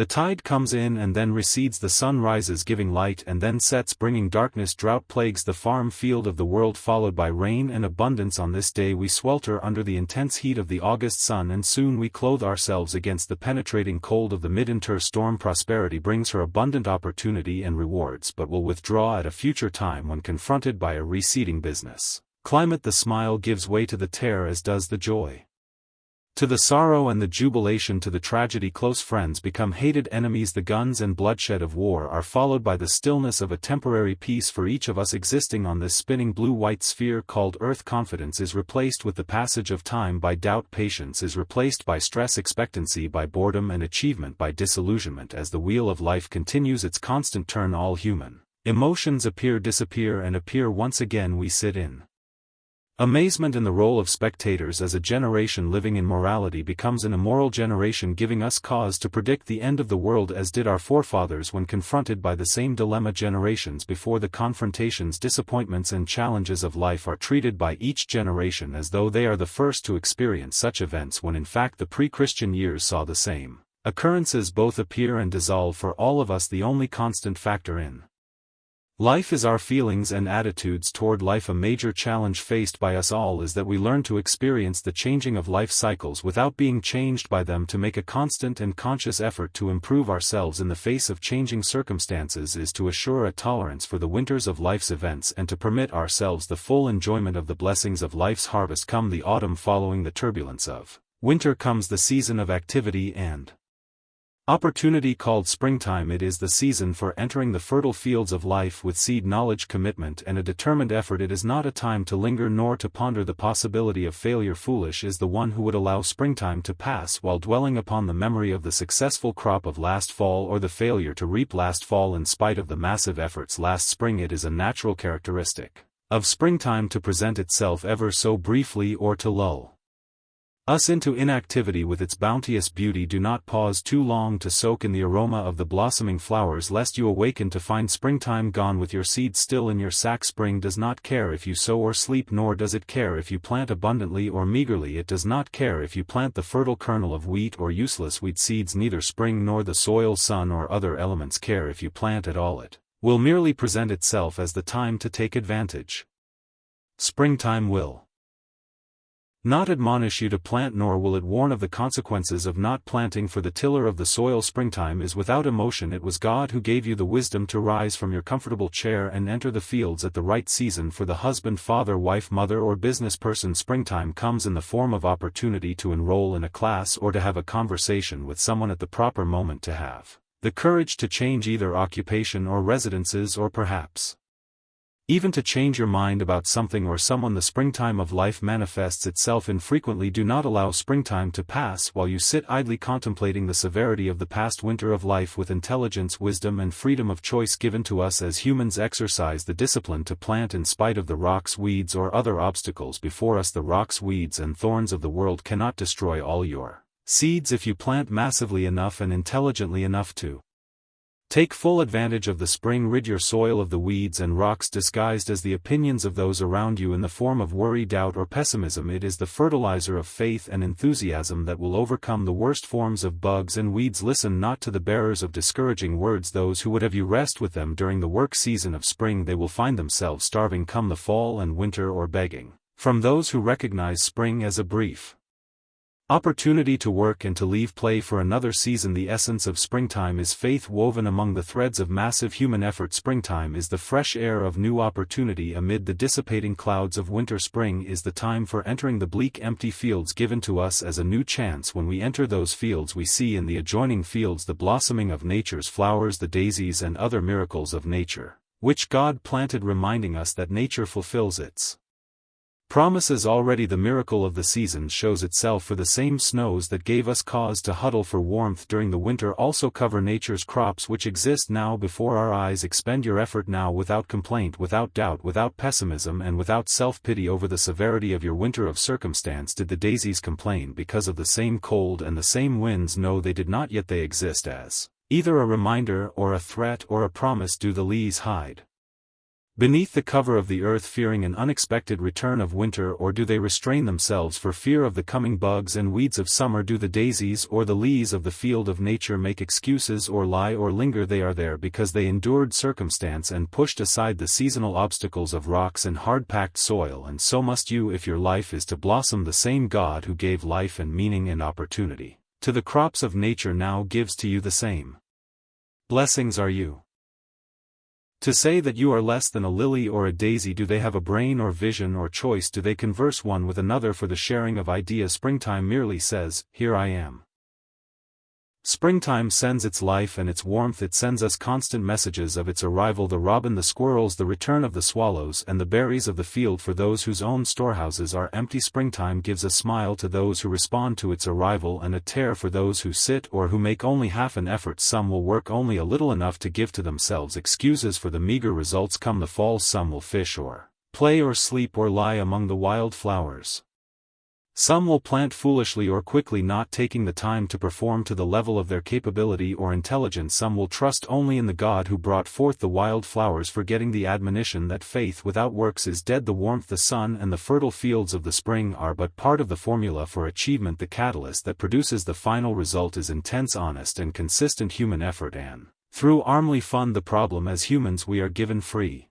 The tide comes in and then recedes, the sun rises giving light and then sets bringing darkness. Drought plagues the farm field of the world, followed by rain and abundance. On this day we swelter under the intense heat of the August sun, and soon we clothe ourselves against the penetrating cold of the midwinter storm. Prosperity brings her abundant opportunity and rewards, but will withdraw at a future time when confronted by a receding business climate. The smile gives way to the tear, as does the joy to the sorrow, and the jubilation to the tragedy. Close friends become hated enemies. The guns and bloodshed of war are followed by the stillness of a temporary peace for each of us existing on this spinning blue-white sphere called Earth. Confidence is replaced with the passage of time by doubt. Patience is replaced by stress. Expectancy by boredom, and achievement by disillusionment. As the wheel of life continues its constant turn, all human emotions disappear and appear once again. We sit in amazement, and the role of spectators as a generation living in morality becomes an immoral generation, giving us cause to predict the end of the world, as did our forefathers when confronted by the same dilemma. Generations before, the confrontations, disappointments and challenges of life are treated by each generation as though they are the first to experience such events, when in fact the pre-Christian years saw the same occurrences both appear and dissolve. For all of us, the only constant factor in life is our feelings and attitudes toward life. A major challenge faced by us all is that we learn to experience the changing of life cycles without being changed by them. To make a constant and conscious effort to improve ourselves in the face of changing circumstances is to assure a tolerance for the winters of life's events, and to permit ourselves the full enjoyment of the blessings of life's harvest. Come the autumn, following the turbulence of winter comes the season of activity and opportunity called springtime. It is the season for entering the fertile fields of life with seed knowledge, commitment and a determined effort. It is not a time to linger nor to ponder the possibility of failure. Foolish is the one who would allow springtime to pass while dwelling upon the memory of the successful crop of last fall, or the failure to reap last fall in spite of the massive efforts last spring. It is a natural characteristic of springtime to present itself ever so briefly, or to lull us into inactivity with its bounteous beauty. Do not pause too long to soak in the aroma of the blossoming flowers, lest you awaken to find springtime gone with your seeds still in your sack. Spring does not care if you sow or sleep, nor does it care if you plant abundantly or meagerly. It does not care if you plant the fertile kernel of wheat or useless wheat seeds. Neither spring nor the soil, sun or other elements care if you plant at all. It will merely present itself as the time to take advantage. Springtime will not admonish you to plant, nor will it warn of the consequences of not planting. For the tiller of the soil, springtime is without emotion. It was God who gave you the wisdom to rise from your comfortable chair and enter the fields at the right season. For the husband, father, wife, mother or business person, springtime comes in the form of opportunity to enroll in a class or to have a conversation with someone at the proper moment, to have the courage to change either occupation or residences, or perhaps even to change your mind about something or someone. The springtime of life manifests itself infrequently. Do not allow springtime to pass while you sit idly contemplating the severity of the past winter of life. With intelligence, wisdom and freedom of choice given to us as humans, exercise the discipline to plant in spite of the rocks, weeds or other obstacles before us. The rocks, weeds and thorns of the world cannot destroy all your seeds if you plant massively enough and intelligently enough to take full advantage of the spring. Rid your soil of the weeds and rocks disguised as the opinions of those around you in the form of worry, doubt or pessimism. It is the fertilizer of faith and enthusiasm that will overcome the worst forms of bugs and weeds. Listen not to the bearers of discouraging words, those who would have you rest with them during the work season of spring. They will find themselves starving come the fall and winter, or begging from those who recognize spring as a brief opportunity to work and to leave play for another season. The essence of springtime is faith woven among the threads of massive human effort. Springtime is the fresh air of new opportunity amid the dissipating clouds of winter. Spring is the time for entering the bleak, empty fields given to us as a new chance. When we enter those fields, we see in the adjoining fields the blossoming of nature's flowers, the daisies and other miracles of nature, which God planted, reminding us that nature fulfills its promises already. The miracle of the seasons shows itself, for the same snows that gave us cause to huddle for warmth during the winter also cover nature's crops which exist now before our eyes. Expend your effort now without complaint, without doubt, without pessimism and without self-pity over the severity of your winter of circumstance. Did the daisies complain because of the same cold and the same winds? No, they did not, yet they exist as either a reminder or a threat or a promise. Do the leaves hide beneath the cover of the earth fearing an unexpected return of winter, or do they restrain themselves for fear of the coming bugs and weeds of summer? Do the daisies or the leaves of the field of nature make excuses or lie or linger? They are there because they endured circumstance and pushed aside the seasonal obstacles of rocks and hard-packed soil, and so must you if your life is to blossom. The same God who gave life and meaning and opportunity to the crops of nature now gives to you the same blessings. Are you to say that you are less than a lily or a daisy? Do they have a brain or vision or choice? Do they converse one with another for the sharing of ideas? Springtime merely says, "Here I am." Springtime sends its life and its warmth. It sends us constant messages of its arrival: the robin, the squirrels, the return of the swallows, and the berries of the field for those whose own storehouses are empty. Springtime gives a smile to those who respond to its arrival, and a tear for those who sit or who make only half an effort. Some will work only a little, enough to give to themselves excuses for the meager results come the fall. Some will fish or play or sleep or lie among the wild flowers. Some will plant foolishly or quickly, not taking the time to perform to the level of their capability or intelligence. Some will trust only in the God who brought forth the wild flowers, forgetting the admonition that faith without works is dead. The warmth, the sun, and the fertile fields of the spring are but part of the formula for achievement. The catalyst that produces the final result is intense, honest, and consistent human effort, and through armly fund the problem. As humans we are given free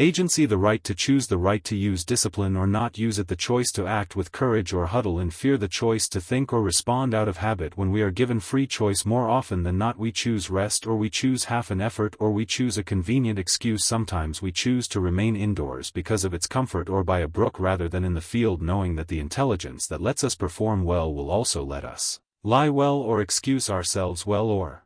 agency, the right to choose, the right to use discipline or not use it, the choice to act with courage or huddle in fear, the choice to think or respond out of habit. When we are given free choice, more often than not we choose rest, or we choose half an effort, or we choose a convenient excuse. Sometimes we choose to remain indoors because of its comfort, or by a brook rather than in the field, knowing that the intelligence that lets us perform well will also let us lie well, or excuse ourselves well, or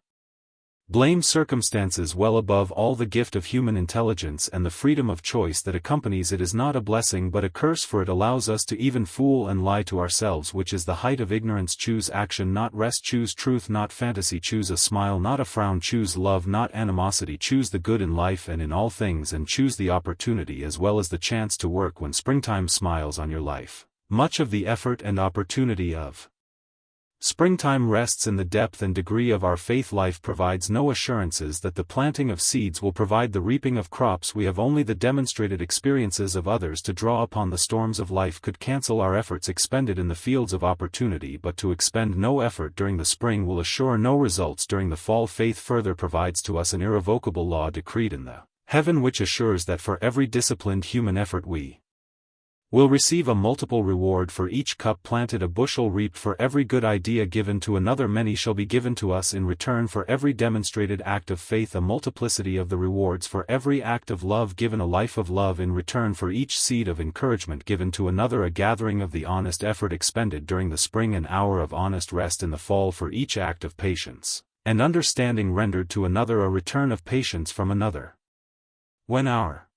blame circumstances well. Above all, the gift of human intelligence and the freedom of choice that accompanies it is not a blessing but a curse, for it allows us to even fool and lie to ourselves, which is the height of ignorance. Choose action, not rest. Choose truth, not fantasy. Choose a smile, not a frown. Choose love, not animosity. Choose the good in life and in all things, and choose the opportunity as well as the chance to work. When springtime smiles on your life, much of the effort and opportunity of springtime rests in the depth and degree of our faith. Life provides no assurances that the planting of seeds will provide the reaping of crops. We have only the demonstrated experiences of others to draw upon. The storms of life could cancel our efforts expended in the fields of opportunity, but to expend no effort during the spring will assure no results during the fall. Faith further provides to us an irrevocable law decreed in the heaven, which assures that for every disciplined human effort we will receive a multiple reward. For each cup planted a bushel reaped. For every good idea given to another many shall be given to us in return. For every demonstrated act of faith a multiplicity of the rewards. For every act of love given a life of love in return. For each seed of encouragement given to another a gathering of the honest effort expended during the spring, an hour of honest rest in the fall. For each act of patience and understanding rendered to another a return of patience from another. When our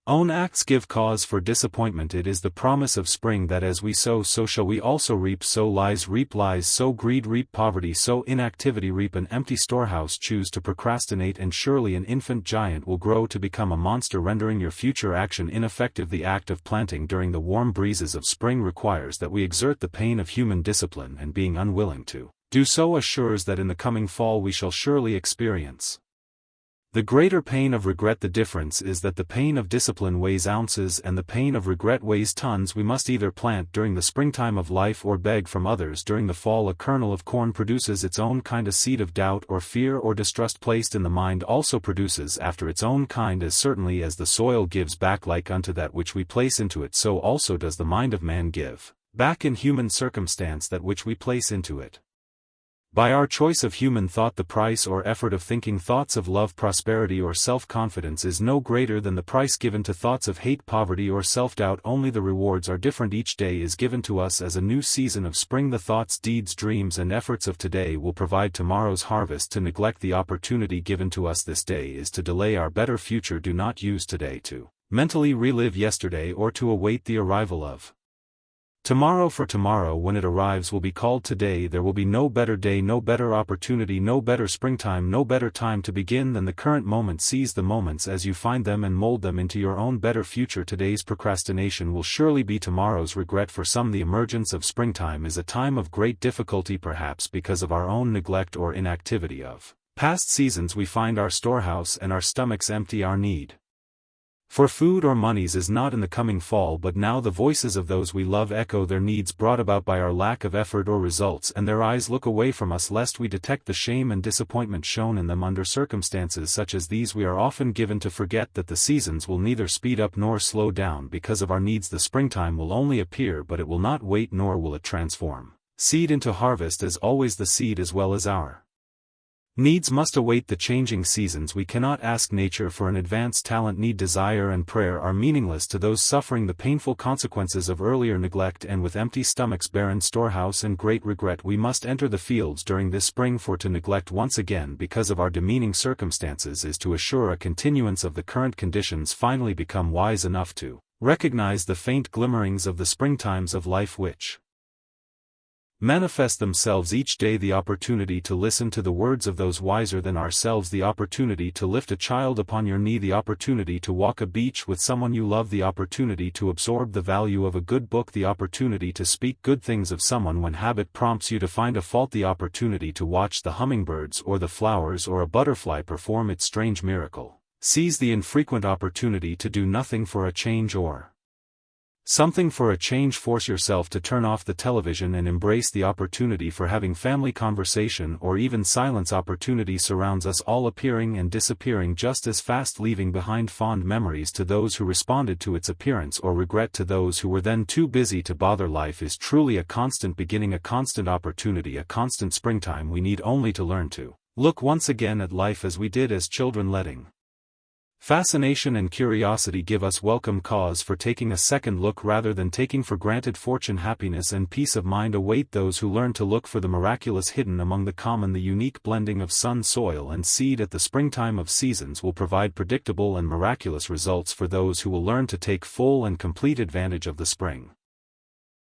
own acts give cause for disappointment, it is the promise of spring that as we sow, so shall we also reap. So lies reap lies, so greed reap poverty, so inactivity reap an empty storehouse. Choose to procrastinate, and surely an infant giant will grow to become a monster, rendering your future action ineffective. The act of planting during the warm breezes of spring requires that we exert the pain of human discipline, and being unwilling to do so assures that in the coming fall we shall surely experience the greater pain of regret. The difference is that the pain of discipline weighs ounces and the pain of regret weighs tons. We must either plant during the springtime of life or beg from others during the fall. A kernel of corn produces its own kind. A seed of doubt or fear or distrust placed in the mind also produces after its own kind. As certainly as the soil gives back like unto that which we place into it, so also does the mind of man give back in human circumstance that which we place into it. By our choice of human thought, the price or effort of thinking thoughts of love, prosperity, or self-confidence is no greater than the price given to thoughts of hate, poverty, or self-doubt. Only the rewards are different. Each day is given to us as a new season of spring. The thoughts, deeds, dreams, and efforts of today will provide tomorrow's harvest. To neglect the opportunity given to us this day is to delay our better future. Do not use today to mentally relive yesterday or to await the arrival of tomorrow, for tomorrow when it arrives will be called today. There will be no better day, no better opportunity, no better springtime, no better time to begin than the current moment. Seize the moments as you find them and mold them into your own better future. Today's procrastination will surely be tomorrow's regret. For some, the emergence of springtime is a time of great difficulty, perhaps because of our own neglect or inactivity of past seasons. We find our storehouse and our stomachs empty. Our need For food or monies is not in the coming fall, but now the voices of those we love echo their needs brought about by our lack of effort or results, and their eyes look away from us lest we detect the shame and disappointment shown in them under circumstances such as these. We are often given to forget that the seasons will neither speed up nor slow down because of our needs. The springtime will only appear, but it will not wait, nor will it transform seed into harvest, as always the seed as well as our needs must await the changing seasons. We cannot ask nature for an advanced talent. Need, desire and prayer are meaningless to those suffering the painful consequences of earlier neglect, and with empty stomachs, barren storehouse and great regret we must enter the fields during this spring. For to neglect once again because of our demeaning circumstances is to assure a continuance of the current conditions. Finally become wise enough to recognize the faint glimmerings of the springtimes of life which manifest themselves each day, the opportunity to listen to the words of those wiser than ourselves, the opportunity to lift a child upon your knee, the opportunity to walk a beach with someone you love, the opportunity to absorb the value of a good book, the opportunity to speak good things of someone when habit prompts you to find a fault, the opportunity to watch the hummingbirds or the flowers or a butterfly perform its strange miracle. Seize the infrequent opportunity to do nothing for a change, or something for a change. Force yourself to turn off the television and embrace the opportunity for having family conversation or even silence. Opportunity surrounds us all, appearing and disappearing just as fast, leaving behind fond memories to those who responded to its appearance, or regret to those who were then too busy to bother. Life is truly a constant beginning, a constant opportunity, a constant springtime. We need only to learn to look once again at life as we did as children, letting fascination and curiosity give us welcome cause for taking a second look rather than taking for granted. Fortune, happiness and peace of mind await those who learn to look for the miraculous hidden among the common. The unique blending of sun, soil and seed at the springtime of seasons will provide predictable and miraculous results for those who will learn to take full and complete advantage of the spring.